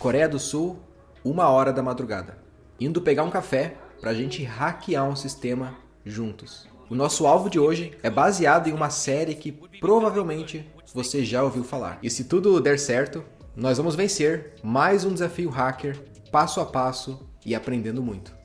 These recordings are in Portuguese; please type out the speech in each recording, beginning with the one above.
Coreia do Sul, 1h da madrugada. Indo pegar um café pra gente hackear um sistema juntos. O nosso alvo de hoje é baseado em uma série que provavelmente você já ouviu falar. E se tudo der certo, nós vamos vencer mais um desafio hacker, passo a passo e aprendendo muito.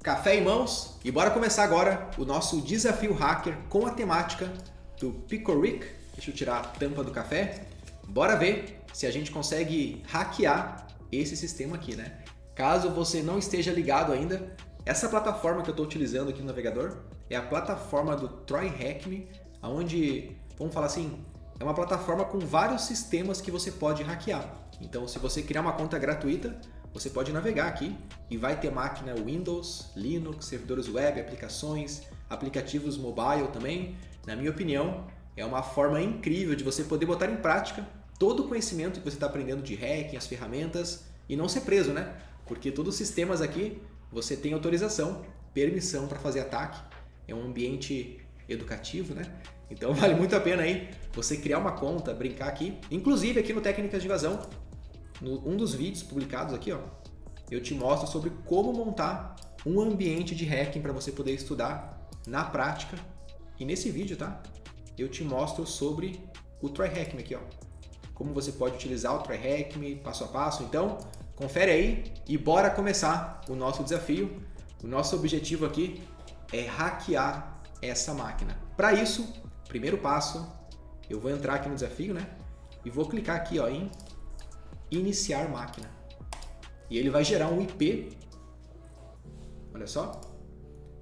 Café em mãos e bora começar agora o nosso desafio hacker com a temática do Picoric. Deixa eu tirar a tampa do café. Bora ver se a gente consegue hackear esse sistema aqui, né? Caso você não esteja ligado ainda, essa plataforma que eu estou utilizando aqui no navegador é a plataforma do TryHackMe, onde, vamos falar assim, é uma plataforma com vários sistemas que você pode hackear. Então, se você criar uma conta gratuita, você pode navegar aqui e vai ter máquina Windows, Linux, servidores web, aplicações, aplicativos mobile também. Na minha opinião, é uma forma incrível de você poder botar em prática todo o conhecimento que você está aprendendo de hacking, as ferramentas, e não ser preso, né? Porque todos os sistemas aqui, você tem autorização, permissão para fazer ataque. É um ambiente educativo, né? Então vale muito a pena aí você criar uma conta, brincar aqui. Inclusive aqui no Técnicas de Invasão, um dos vídeos publicados aqui, ó, eu te mostro sobre como montar um ambiente de hacking para você poder estudar na prática. E nesse vídeo, tá? Eu te mostro sobre o TryHackMe aqui, ó. Como você pode utilizar o TryHackMe passo a passo. Então, confere aí e bora começar o nosso desafio. O nosso objetivo aqui é hackear essa máquina. Para isso, primeiro passo, eu vou entrar aqui no desafio, né? E vou clicar aqui, ó, em iniciar máquina. E ele vai gerar um IP. Olha só.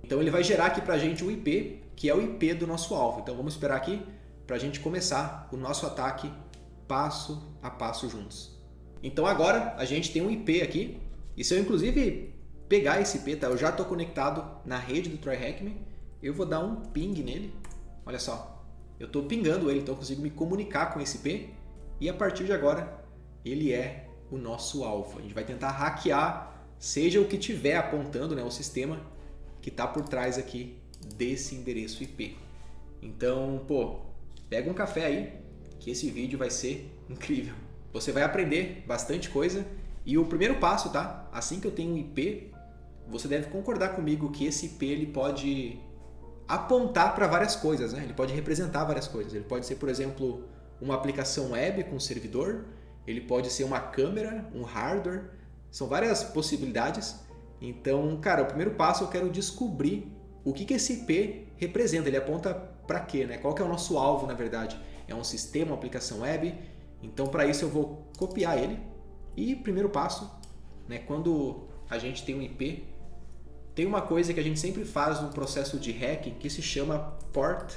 Então ele vai gerar aqui pra gente um IP, que é o IP do nosso alvo. Então vamos esperar aqui pra gente começar o nosso ataque passo a passo juntos. Então agora a gente tem um IP aqui. E se eu inclusive pegar esse IP, tá? Eu já estou conectado na rede do TryHackMe. Eu vou dar um ping nele. Olha só. Eu estou pingando ele, então eu consigo me comunicar com esse IP. E a partir de agora ele é o nosso alvo. A gente vai tentar hackear, seja o que tiver apontando, né, o sistema que está por trás aqui desse endereço IP. Então, pô, pega um café aí, que esse vídeo vai ser incrível. Você vai aprender bastante coisa e o primeiro passo, tá? Assim que eu tenho um IP, você deve concordar comigo que esse IP ele pode apontar para várias coisas, né? Ele pode representar várias coisas. Ele pode ser, por exemplo, uma aplicação web com servidor. Ele pode ser uma câmera, um hardware, são várias possibilidades. Então, cara, o primeiro passo eu quero descobrir o que esse IP representa, ele aponta para quê, né? Qual que é o nosso alvo, na verdade? É um sistema, uma aplicação web? Então, para isso eu vou copiar ele. E primeiro passo, né, quando a gente tem um IP, tem uma coisa que a gente sempre faz no processo de hacking que se chama port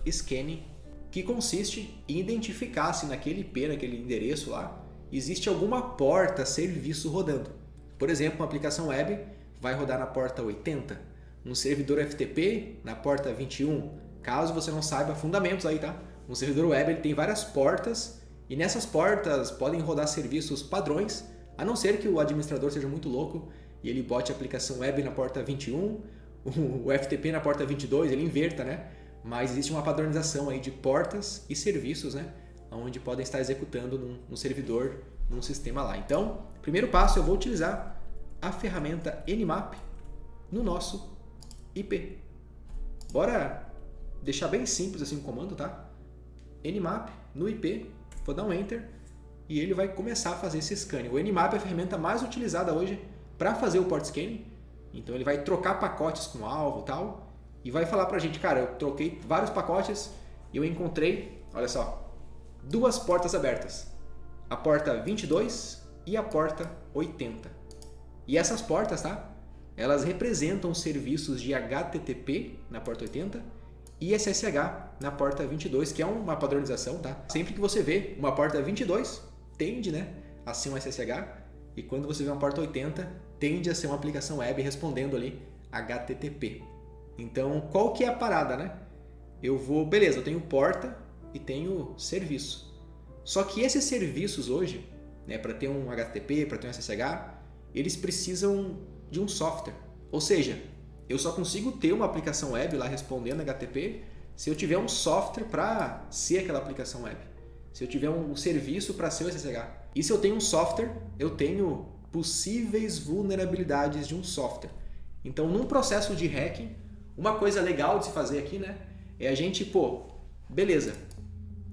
scanning, que consiste em identificar se naquele IP, naquele endereço lá, existe alguma porta serviço rodando. Por exemplo, uma aplicação web vai rodar na porta 80, um servidor FTP na porta 21. Caso você não saiba fundamentos aí, tá? Um servidor web ele tem várias portas e nessas portas podem rodar serviços padrões, a não ser que o administrador seja muito louco e ele bote a aplicação web na porta 21, o FTP na porta 22, ele inverta, né? Mas existe uma padronização aí de portas e serviços, né? Onde podem estar executando num servidor, num sistema lá. Então, primeiro passo, eu vou utilizar a ferramenta Nmap no nosso IP. Bora deixar bem simples assim o comando, tá? Nmap no IP, vou dar um Enter e ele vai começar a fazer esse scanning. O Nmap é a ferramenta mais utilizada hoje para fazer o port scanning. Então, ele vai trocar pacotes com o alvo e tal. E vai falar pra gente, cara, eu troquei vários pacotes e eu encontrei, olha só, duas portas abertas. A porta 22 e a porta 80. E essas portas, tá? Elas representam serviços de HTTP na porta 80 e SSH na porta 22, que é uma padronização, tá? Sempre que você vê uma porta 22, tende, né, a ser um SSH. E quando você vê uma porta 80, tende a ser uma aplicação web respondendo ali HTTP. Então, qual que é a parada, né? Beleza, eu tenho porta e tenho serviço. Só que esses serviços hoje, né, para ter um HTTP, para ter um SSH, eles precisam de um software. Ou seja, eu só consigo ter uma aplicação web lá respondendo HTTP se eu tiver um software para ser aquela aplicação web. se eu tiver um serviço para ser o SSH. E se eu tenho um software, eu tenho possíveis vulnerabilidades de um software. Então, num processo de hacking, uma coisa legal de se fazer aqui, né, é a gente, beleza,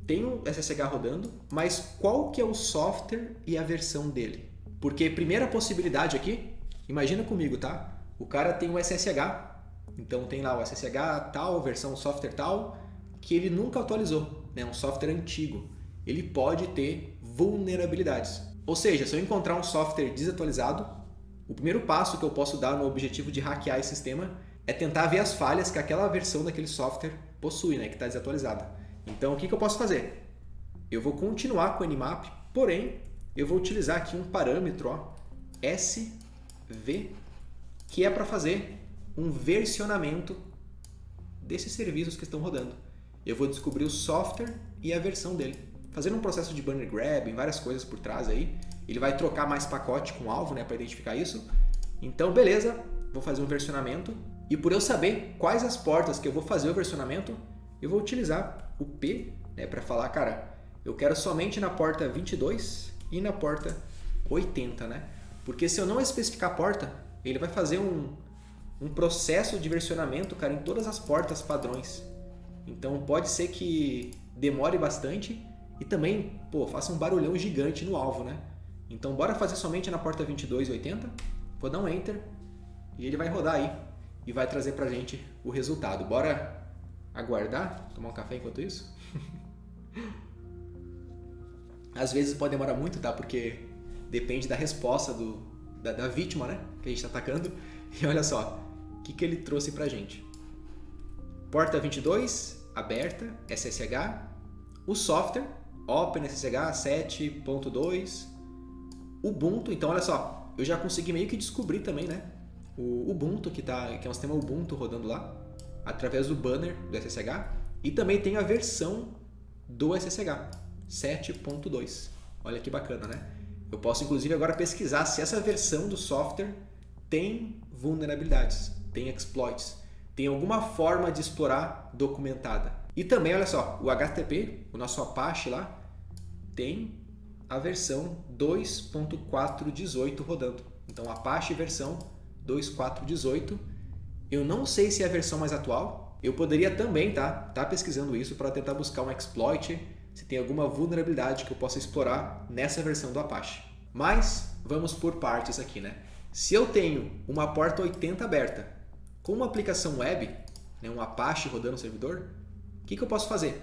tem um SSH rodando, mas qual que é o software e a versão dele? Porque primeira possibilidade aqui, imagina comigo, tá? O cara tem um SSH, então tem lá o SSH tal, versão software tal, que ele nunca atualizou, né? Um software antigo. Ele pode ter vulnerabilidades. Ou seja, se eu encontrar um software desatualizado, o primeiro passo que eu posso dar no objetivo de hackear esse sistema é tentar ver as falhas que aquela versão daquele software possui, né? Que está desatualizada. Então, o que eu posso fazer? Eu vou continuar com o Nmap, porém, eu vou utilizar aqui um parâmetro, SV, que é para fazer um versionamento desses serviços que estão rodando. Eu vou descobrir o software e a versão dele. Fazendo um processo de bunny grab, várias coisas por trás aí. Ele vai trocar mais pacote com o alvo, né, para identificar isso. Então, beleza, vou fazer um versionamento. E por eu saber quais as portas que eu vou fazer o versionamento, eu vou utilizar o P, né, para falar, cara, eu quero somente na porta 22 e na porta 80, né? Porque se eu não especificar a porta, ele vai fazer um processo de versionamento, cara, em todas as portas padrões. Então pode ser que demore bastante e também, faça um barulhão gigante no alvo, né? Então bora fazer somente na porta 22 e 80. Vou dar um Enter e ele vai rodar aí e vai trazer pra gente o resultado. Bora aguardar, tomar um café enquanto isso? Às vezes pode demorar muito, tá? Porque depende da resposta da vítima, né? Que a gente está atacando. E olha só, o que ele trouxe pra gente. Porta 22, aberta, SSH. O software, OpenSSH 7.2. Ubuntu, então olha só, eu já consegui meio que descobrir também, né? O Ubuntu, que é um sistema Ubuntu rodando lá, através do banner do SSH. E também tem a versão do SSH, 7.2. Olha que bacana, né? Eu posso, inclusive, agora pesquisar se essa versão do software tem vulnerabilidades, tem exploits, tem alguma forma de explorar documentada. E também, olha só, o HTTP, o nosso Apache lá, tem a versão 2.418 rodando. Então, Apache versão 2.418. Eu não sei se é a versão mais atual. Eu poderia também tá pesquisando isso para tentar buscar um exploit, se tem alguma vulnerabilidade que eu possa explorar nessa versão do Apache. Mas vamos por partes aqui, né? Se eu tenho uma porta 80 aberta com uma aplicação web, né, um Apache rodando no servidor, o que eu posso fazer?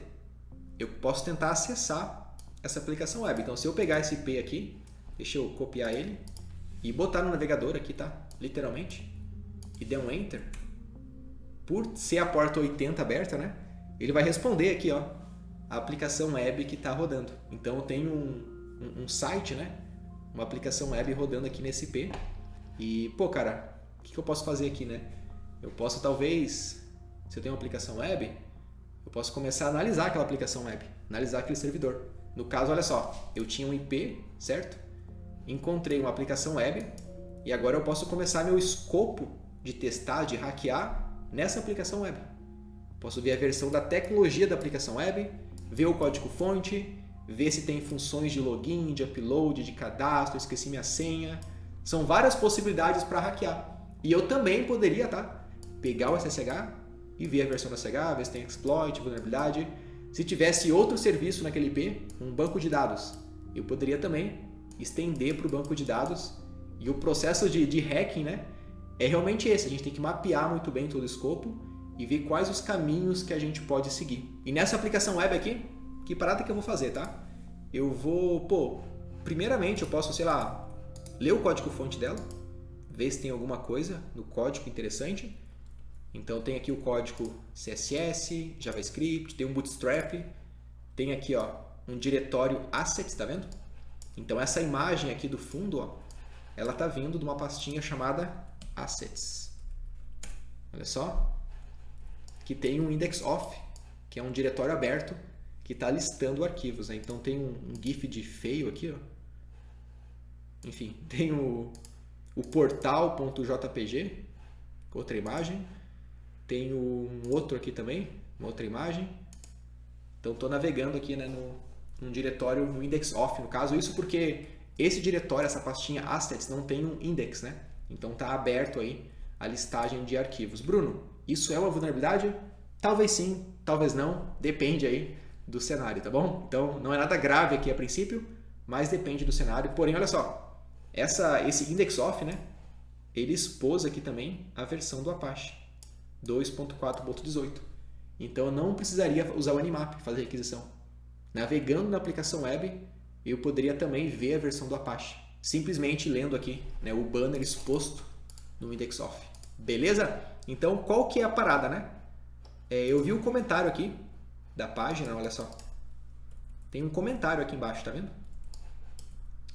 Eu posso tentar acessar essa aplicação web. Então, se eu pegar esse IP aqui, deixa eu copiar ele e botar no navegador aqui, tá? Literalmente, e der um Enter, por ser a porta 80 aberta, né? Ele vai responder aqui, ó, a aplicação web que está rodando. Então, eu tenho um site, né? Uma aplicação web rodando aqui nesse IP. E, cara, o que eu posso fazer aqui, né? Eu posso, talvez, se eu tenho uma aplicação web, eu posso começar a analisar aquela aplicação web, analisar aquele servidor. No caso, olha só, eu tinha um IP, certo? Encontrei uma aplicação web e agora eu posso começar meu escopo de testar, de hackear nessa aplicação web. Posso ver a versão da tecnologia da aplicação web, ver o código-fonte, ver se tem funções de login, de upload, de cadastro, esqueci minha senha. São várias possibilidades para hackear. E eu também poderia, pegar o SSH e ver a versão do SSH, ver se tem exploit, vulnerabilidade. Se tivesse outro serviço naquele IP, um banco de dados, eu poderia também estender para o banco de dados. E o processo de hacking, né, é realmente esse. A gente tem que mapear muito bem todo o escopo e ver quais os caminhos que a gente pode seguir. E nessa aplicação web aqui, que parada que eu vou fazer, tá? Eu vou, primeiramente eu posso, ler o código-fonte dela, ver se tem alguma coisa no código interessante. Então tem aqui o código CSS, JavaScript, tem um Bootstrap, tem aqui, ó, um diretório assets, tá vendo? Então essa imagem aqui do fundo, ó, ela tá vindo de uma pastinha chamada assets. Olha só, que tem um index of, que é um diretório aberto que está listando arquivos, né? Então tem um GIF de feio aqui, ó. Enfim, tem o portal.jpg, outra imagem. Tem um outro aqui também, uma outra imagem. Então estou navegando aqui, né, num diretório no index off, no caso. Isso porque esse diretório, essa pastinha assets, não tem um index, né? Então está aberto aí a listagem de arquivos. Bruno, isso é uma vulnerabilidade? Talvez sim, talvez não, depende aí do cenário, tá bom? Então não é nada grave aqui a princípio, mas depende do cenário. Porém, olha só, esse index off, né? Ele expôs aqui também a versão do Apache 2.4.18. Então eu não precisaria usar o Nmap fazer requisição. Navegando na aplicação web, eu poderia também ver a versão do Apache, simplesmente lendo aqui, né, o banner exposto no index off. Beleza? Então qual que é a parada, né? Eu vi um comentário aqui da página, olha só. Tem um comentário aqui embaixo, tá vendo?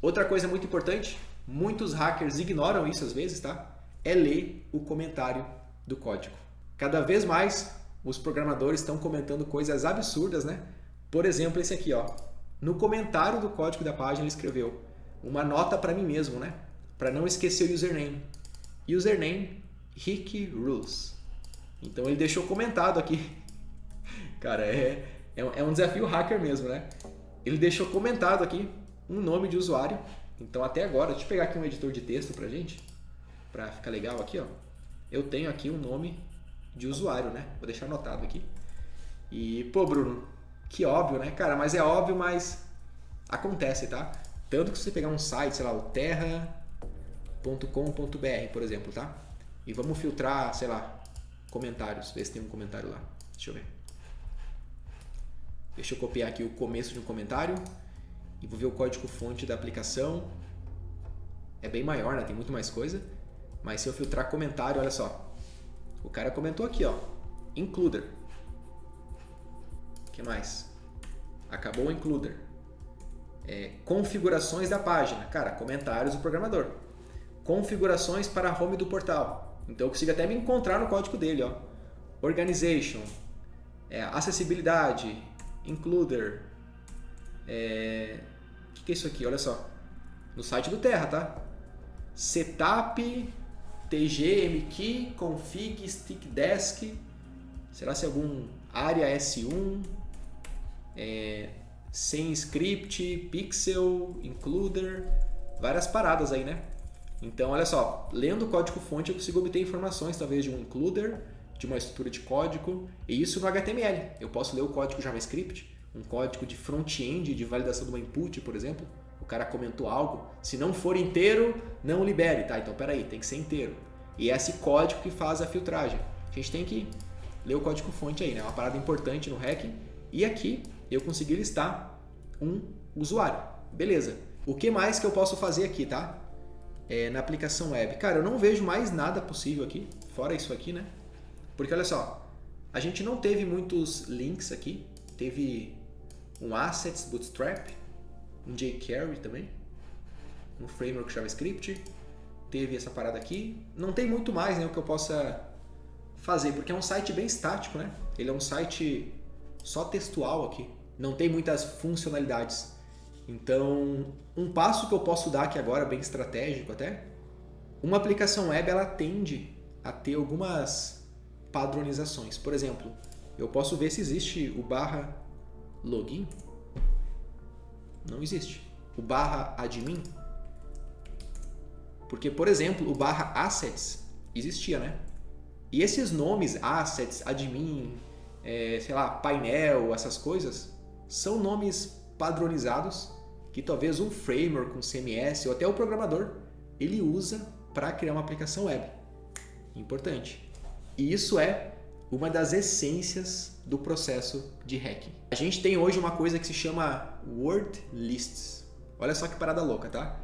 Outra coisa muito importante, muitos hackers ignoram isso às vezes, tá? É ler o comentário do código. Cada vez mais os programadores estão comentando coisas absurdas, né? Por exemplo, esse aqui, ó. No comentário do código da página ele escreveu uma nota para mim mesmo, né? Para não esquecer o username. Username Rick Rules. Então ele deixou comentado aqui. Cara, é um desafio hacker mesmo, né? Ele deixou comentado aqui um nome de usuário. Então até agora, deixa eu pegar aqui um editor de texto pra gente, pra ficar legal aqui, ó. Eu tenho aqui um nome de usuário, né? Vou deixar anotado aqui. E, pô, Bruno, que óbvio, né? Cara, mas é óbvio, mas acontece, tá? Tanto que se você pegar um site, sei lá, o terra.com.br, por exemplo, tá? E vamos filtrar, sei lá, comentários, ver se tem um comentário lá. Deixa eu ver. Deixa eu copiar aqui o começo de um comentário e vou ver o código-fonte da aplicação. É bem maior, né? Tem muito mais coisa. Mas se eu filtrar comentário, olha só. O cara comentou aqui, ó. Includer. O que mais? Acabou o includer. Configurações da página. Cara, comentários do programador. Configurações para a home do portal. Então eu consigo até me encontrar no código dele, ó. Organization, acessibilidade, includer. O que é isso aqui? Olha só. No site do Terra, tá? Setup, tgmkey, config, stickdesk. Será se algum área S1, sem script, pixel, includer, várias paradas aí, né? Então, olha só, lendo o código-fonte eu consigo obter informações, talvez de um includer, de uma estrutura de código, e isso no HTML. Eu posso ler o código JavaScript, um código de front-end, de validação de uma input, por exemplo. O cara comentou algo, se não for inteiro, não libere, tá? Então, peraí, tem que ser inteiro. E é esse código que faz a filtragem. A gente tem que ler o código-fonte aí, né? É uma parada importante no hacking. E aqui eu consegui listar um usuário. Beleza. O que mais que eu posso fazer aqui, tá? Na aplicação web. Cara, eu não vejo mais nada possível aqui, fora isso aqui, né? Porque olha só, a gente não teve muitos links aqui. Teve um Assets Bootstrap, um jQuery também, um framework JavaScript. Teve essa parada aqui. Não tem muito mais, né, o que eu possa fazer, porque é um site bem estático, né? Ele é um site só textual aqui. Não tem muitas funcionalidades. Então, um passo que eu posso dar aqui agora, bem estratégico até, uma aplicação web ela tende a ter algumas padronizações. Por exemplo, eu posso ver se existe o /login. Não existe. O /admin. Porque, por exemplo, o /assets existia, né? E esses nomes, assets, admin, sei lá, painel, essas coisas, são nomes padronizados que talvez um framework, um CMS ou até o programador ele usa para criar uma aplicação web. Importante. E isso é uma das essências do processo de hacking. A gente tem hoje uma coisa que se chama word lists. Olha só que parada louca, tá?